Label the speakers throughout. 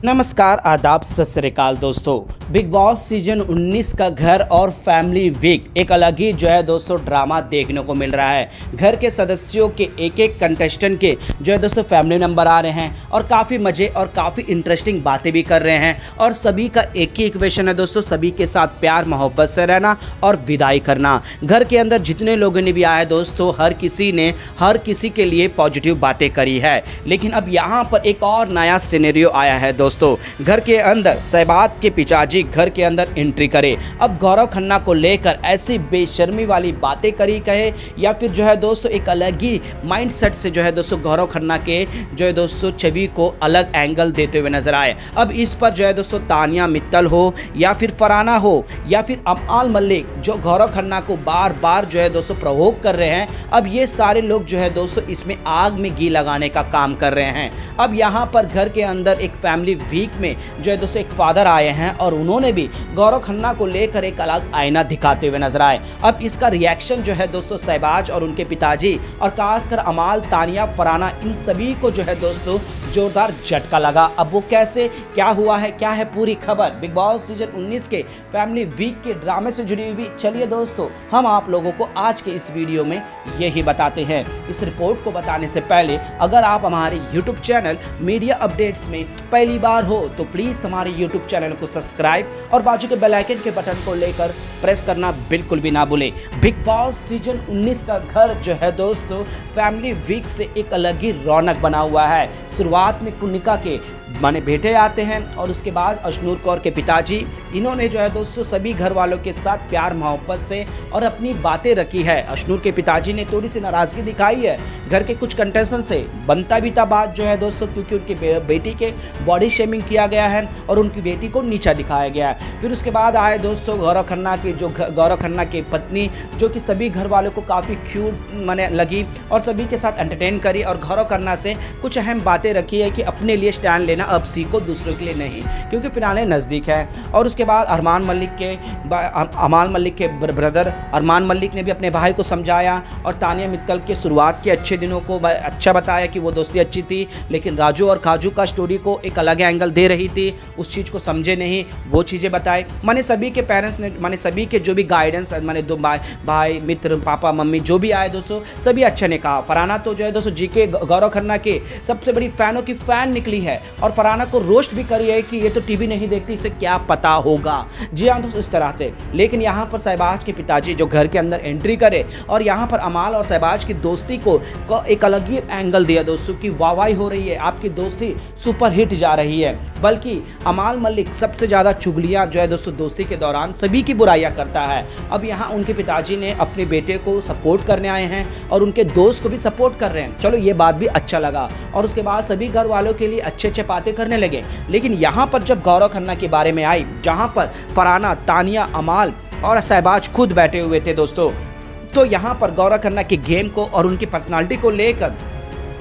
Speaker 1: नमस्कार, आदाब, सत श्री अकाल दोस्तों। बिग बॉस सीजन 19 का घर और फैमिली वीक एक अलग ही जो है दोस्तों ड्रामा देखने को मिल रहा है। घर के सदस्यों के एक एक कंटेस्टेंट के जो है दोस्तों फैमिली नंबर आ रहे हैं और काफ़ी मज़े और काफ़ी इंटरेस्टिंग बातें भी कर रहे हैं और सभी का एक ही इक्वेशन है दोस्तों, सभी के साथ प्यार मोहब्बत से रहना और विदाई करना। घर के अंदर जितने लोगों ने भी आया दोस्तों, हर किसी ने हर किसी के लिए पॉजिटिव बातें करी है। लेकिन अब यहाँ पर एक और नया सिनेरियो आया है दोस्तों। घर के अंदर शहबाज के पिताजी घर के अंदर एंट्री करे। अब गौरव खन्ना को लेकर ऐसी बेशर्मी वाली बातें करी कहे या फिर जो है दोस्तों एक अलग ही माइंडसेट से जो है दोस्तों गौरव खन्ना के जो है दोस्तों छवि को अलग एंगल देते हुए नजर आए। अब इस पर जो है दोस्तों तानिया मित्तल हो या फिर फरहाना हो या फिर अमाल मलिक जो गौरव खन्ना को बार बार जो है दोस्तों प्रोवोक कर रहे हैं, अब ये सारे लोग जो है दोस्तों इसमें आग में घी लगाने का काम कर रहे हैं। अब यहाँ पर घर के अंदर एक फैमिली वीक में जो है दोस्तों एक फादर आए हैं और उन्होंने भी गौरव खन्ना को लेकर एक अलग आईना दिखाते हुए नजर आए। अब इसका रिएक्शन जो है दोस्तों शहबाज और उनके पिताजी और खासकर अमाल, तानिया, फरहाना, इन सभी को जो है दोस्तों जोरदार झटका लगा। अब वो कैसे, क्या हुआ है, क्या है पूरी खबर बिग बॉस सीजन 19 के फैमिली वीक के ड्रामे से जुड़ी हुई, चलिए दोस्तों हम आप लोगों को आज के इस वीडियो में यही बताते हैं। इस रिपोर्ट को बताने से पहले अगर आप हमारे यूट्यूब चैनल मीडिया अपडेट्स में पहली बार हो तो प्लीज हमारे यूट्यूब चैनल को सब्सक्राइब और बाजू के बेल आइकन के बटन को लेकर प्रेस करना बिल्कुल भी ना भूलें। बिग बॉस सीजन 19 का घर जो है दोस्तों फैमिली वीक से एक अलग ही रौनक बना हुआ है। शुरुआत में कुनिका के माने बेटे आते हैं और उसके बाद अशनूर कौर के पिताजी, इन्होंने जो है दोस्तों सभी घर वालों के साथ प्यार मोहब्बत से और अपनी बातें रखी है। अशनूर के पिताजी ने थोड़ी सी नाराज़गी दिखाई है घर के कुछ कंटेस्टेंट से, बनता भी था बात जो है दोस्तों, क्योंकि उनकी बेटी के बॉडी शेमिंग किया गया है और उनकी बेटी को नीचा दिखाया गया है। फिर उसके बाद आए दोस्तों गौरव खन्ना की, जो गौरव खन्ना की पत्नी, जो कि सभी घर वालों को काफ़ी क्यूट माने लगी और सभी के साथ एंटरटेन करी और गौरव खन्ना से कुछ अहम बातें रखी है कि अपने लिए स्टैंड लेना, अब सीखो, दूसरों के लिए नहीं, क्योंकि फिनाले नज़दीक है। और उसके बाद अमाल मलिक के ब्रदर अरमान मलिक ने भी अपने भाई को समझाया और तानिया मित्तल के शुरुआत के अच्छे दिनों को अच्छा बताया कि वो दोस्ती अच्छी थी, लेकिन राजू और काजू का स्टोरी को एक अलग एंगल दे रही थी, उस चीज़ को समझे नहीं, वो चीज़ें बताए। माने सभी के पेरेंट्स ने, माने सभी के जो भी गाइडेंस, माने दो भाई मित्र, पापा मम्मी जो भी आए दोस्तों सभी अच्छे ने कहा। फरहाना तो जो है दोस्तों जीके गौरव खन्ना के सबसे बड़ी फैनों की फैन निकली है और फरहाना को रोस्ट भी करी है कि ये तो टीवी नहीं देखती, इसे क्या पता होगा। जी हाँ दोस्तों, इस तरह से। लेकिन यहाँ पर शहबाज के पिताजी जो घर के अंदर एंट्री करे और यहाँ पर अमाल और शहबाज की दोस्ती को एक अलग ही एंगल दिया दोस्तों कि वाहवाही हो रही है, आपकी दोस्ती सुपर हिट जा रही है। बल्कि अमाल मलिक सबसे ज़्यादा चुगलियाँ जो है दोस्तों दोस्ती के दौरान सभी की बुराइयाँ करता है। अब यहाँ उनके पिताजी ने अपने बेटे को सपोर्ट करने आए हैं और उनके दोस्त को भी सपोर्ट कर रहे हैं। चलो ये बात भी अच्छा लगा और उसके बाद सभी घर वालों के लिए अच्छे अच्छे बातें करने लगे। लेकिन यहाँ पर जब गौरव खन्ना के बारे में आई, जहाँ पर फरहाना, तानिया, अमाल और शहबाज खुद बैठे हुए थे दोस्तों, तो यहाँ पर गौरव खन्ना के गेम को और उनकी पर्सनालिटी को लेकर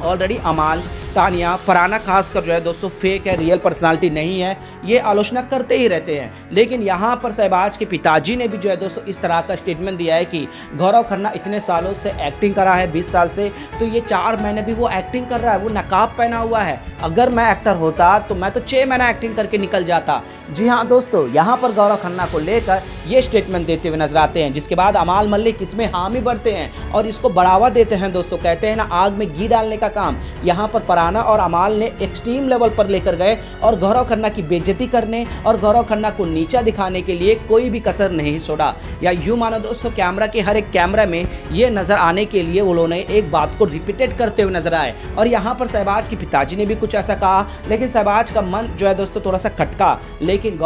Speaker 1: ऑलरेडी अमाल, तानिया, फरहाना खासकर जो है दोस्तों फेक है, रियल पर्सनालिटी नहीं है, ये आलोचना करते ही रहते हैं। लेकिन यहाँ पर शहबाज के पिताजी ने भी जो है दोस्तों इस तरह का स्टेटमेंट दिया है कि गौरव खन्ना इतने सालों से एक्टिंग करा है, 20 साल से, तो ये 4 महीने भी वो एक्टिंग कर रहा है, वो नकाब पहना हुआ है। अगर मैं एक्टर होता तो मैं तो 6 महीना एक्टिंग करके निकल जाता। जी हाँ दोस्तों, यहाँ पर गौरव खन्ना को लेकर ये स्टेटमेंट देते हुए नजर आते हैं, जिसके बाद अमाल मलिक इसमें हामी भरते हैं और इसको बढ़ावा देते हैं दोस्तों। कहते हैं ना, आग में घी डालने का काम यहाँ पर फरहाना और अमाल ने एक्सट्रीम लेवल पर लेकर गए और गौरव खन्ना की बेइज्जती करने और गौरव खन्ना को नीचा दिखाने के लिए कोई भी कसर नहीं छोड़ा। या यूं मानो दोस्तों, कैमरा के हर एक कैमरा में ये नजर आने के लिए उन्होंने एक बात को रिपीटेड करते हुए नजर आए। और यहाँ पर शहबाज के पिताजी ने भी कुछ ऐसा कहा, लेकिन शहबाज का मन जो है दोस्तों थोड़ा सा खटका। लेकिन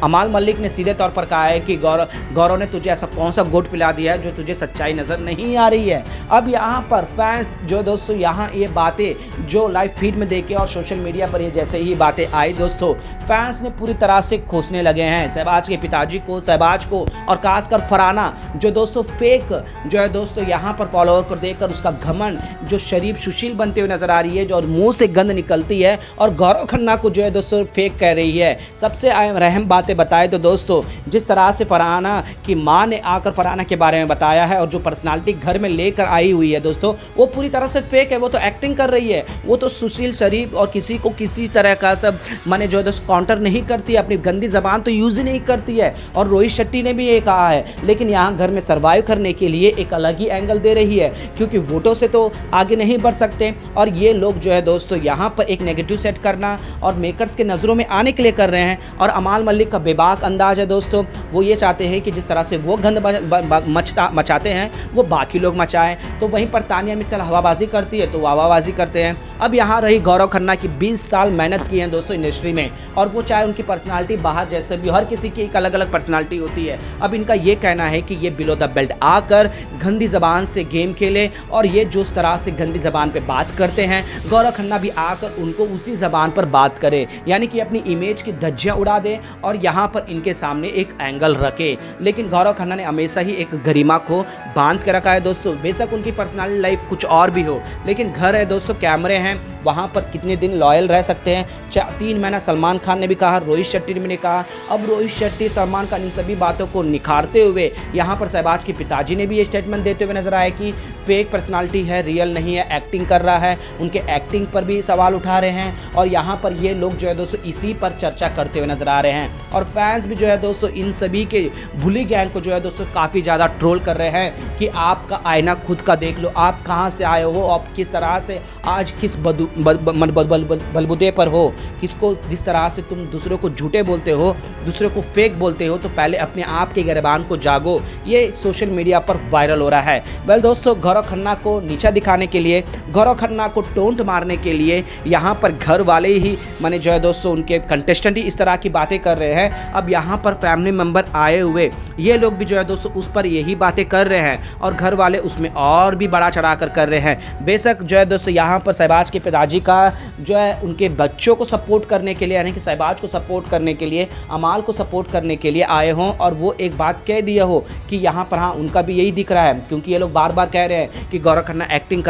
Speaker 1: अमाल मलिक ने सीधे तौर पर कहा है कि गौरव ने तुझे ऐसा कौन सा गोट पिला दिया है जो तुझे सच्चाई नजर नहीं आ रही है। अब यहाँ पर फैंस जो दोस्तों यहाँ ये बातें जो लाइव फीड में देखे और सोशल मीडिया पर ये जैसे ही बातें आई दोस्तों, फैंस ने पूरी तरह से खोसने लगे हैं शहबाज के पिताजी को, शहबाज को और खासकर फरहाना जो दोस्तों फेक जो है दोस्तों यहाँ पर फॉलोअर को देखकर उसका घमंड जो शरीफ सुशील बनते हुए नजर आ रही है, जो मुंह से गंद निकलती है और गौरव खन्ना को जो है दोस्तों फेक कह रही है। सबसे अहम बातें बताए तो दोस्तों, जिस तरह से फरहाना की माँ ने आकर फरहाना के बारे में बताया है और जो पर्सनालिटी घर में लेकर आई हुई है दोस्तों, वो पूरी तरह से फेक है, वो तो एक्टिंग कर रही है। वो तो सुशील शरीफ और किसी को किसी तरह का सब माने जो है दोस्त काउंटर नहीं करती है, अपनी गंदी ज़बान तो यूज़ ही नहीं करती है। और रोहित शेट्टी ने भी ये कहा है, लेकिन यहाँ घर में सर्वाइव करने के लिए एक अलग ही एंगल दे रही है, क्योंकि वोटों से तो आगे नहीं बढ़ सकते। और ये लोग जो है दोस्तों यहाँ पर एक नेगेटिव सेट करना और मेकर्स के नज़रों में आने के लिए कर रहे हैं। और अमाल मलिक का बेबाक अंदाज है दोस्तों, वो ये चाहते हैं कि जिस तरह से वो गंद मचाते हैं वो बाकी लोग मचाएं। तो वहीं पर तानिया मित्तल हवाबाजी करती है तो वो हवाबाजी करते हैं। अब यहाँ रही गौरव खन्ना की 20 साल मेहनत की है दोस्तों इंडस्ट्री में, और वो चाहे उनकी पर्सनालिटी बाहर जैसे भी, हर किसी की एक अलग अलग पर्सनालिटी होती है। अब इनका ये कहना है कि ये बिलो द बेल्ट आकर गंदी ज़बान से गेम खेले, और ये जिस तरह से गंदी ज़बान पे बात करते हैं गौरव खन्ना भी आकर उनको उसी ज़बान पर बात करे, यानी कि अपनी इमेज की धज्जियाँ उड़ा दे और यहाँ पर इनके सामने एक एंगल रखे। लेकिन गौरव खन्ना ने हमेशा ही एक गरिमा को बांध के रखा है दोस्तों। बेशक उनकी पर्सनल लाइफ कुछ और भी हो, लेकिन घर है दोस्तों, कैमरे हैं, वहाँ पर कितने दिन लॉयल रह सकते हैं। 3 महीना सलमान खान ने भी कहा, रोहित शेट्टी ने कहा। अब रोहित शेट्टी, सलमान खान इन सभी बातों को निखारते हुए यहाँ पर शहबाज के पिताजी ने भी ये स्टेटमेंट देते हुए नजर आए कि फेक पर्सनालिटी है, रियल नहीं है, एक्टिंग कर रहा है। उनके एक्टिंग पर भी सवाल उठा रहे हैं और यहाँ पर ये लोग जो है दोस्तों इसी पर चर्चा करते हुए नजर आ रहे हैं। और फैंस भी जो है दोस्तों इन सभी के बुली गैंग को जो है दोस्तों काफ़ी ज़्यादा ट्रोल कर रहे हैं कि आपका आईना खुद का देख लो, आप कहाँ से आए हो, आप किस तरह से आज किस बलबुदे पर हो, किसको जिस तरह से तुम दूसरों को झूठे बोलते हो, दूसरों को फेक बोलते हो, तो पहले अपने आप के गिरबान को जागो। ये सोशल मीडिया पर वायरल हो रहा है। वेल दोस्तों, गौरव खन्ना को नीचा दिखाने के लिए, गौरव खन्ना को टोंट मारने के लिए यहाँ पर घर वाले ही माने जो है दोस्तों उनके कंटेस्टेंट ही इस तरह की बातें कर रहे हैं। अब यहाँ पर फैमिली मेम्बर आए हुए ये लोग भी जो है दोस्तों उस पर यही बातें कर रहे हैं और घर वाले उसमें और भी बड़ा चढ़ा कर रहे हैं। बेशक जो है दोस्तों यहाँ पर शहबाज के पिताजी का जो है उनके बच्चों को सपोर्ट करने के लिए, यानी कि शहबाज को सपोर्ट करने के लिए, अमाल को सपोर्ट करने के लिए आए हों और वो एक बात कह दिया हो कि यहाँ पर हाँ उनका भी यही दिख रहा है, क्योंकि ये लोग बार बार कह रहे हैं कि गौरव खन्ना एक्टिंग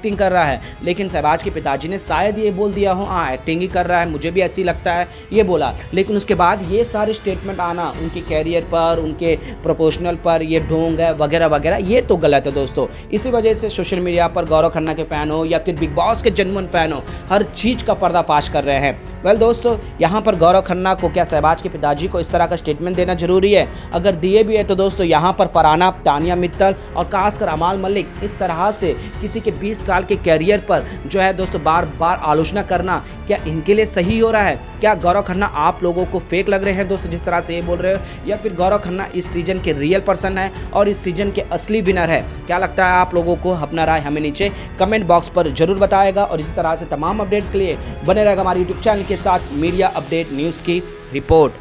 Speaker 1: कर रहा है। लेकिन शहबाज के पिताजी ने शायद ये बोल दिया हो हाँ एक्टिंग ही कर रहा है, मुझे भी ऐसी लगता है, ये बोला। लेकिन उसके बाद ये सारे स्टेटमेंट आना उनके कैरियर पर, उनके प्रोपोर्शनल पर, ये ढोंग है वगैरह वगैरह, ये तो गलत है दोस्तों। इसी वजह से सोशल मीडिया पर गौरव खन्ना के फैन हो या फिर बिग बॉस के जेन्युइन फैन हो, हर चीज़ का पर्दाफाश कर रहे हैं। वेल दोस्तों, यहाँ पर गौरव खन्ना को क्या शहबाज के पिताजी को इस तरह का स्टेटमेंट देना जरूरी है? अगर दिए भी है तो दोस्तों यहाँ पर फरहाना, तानिया मित्तल और खासकर अमाल मलिक इस तरह से किसी के 20 साल के कैरियर पर जो है दोस्तों बार बार आलोचना करना क्या इनके लिए सही हो रहा है? क्या गौरव खन्ना आप लोगों को फेक लग रहे हैं दोस्तों जिस तरह से ये बोल रहे हो, या फिर गौरव खन्ना इस सीजन के रियल पर्सन है और इस सीजन के असली विनर है? क्या लगता है आप लोगों को? अपना राय हमें नीचे कमेंट बॉक्स पर जरूर बताएगा और इसी तरह से तमाम अपडेट्स के लिए बने रहेगा हमारे यूट्यूब चैनल के साथ। मीडिया अपडेट न्यूज़ की रिपोर्ट।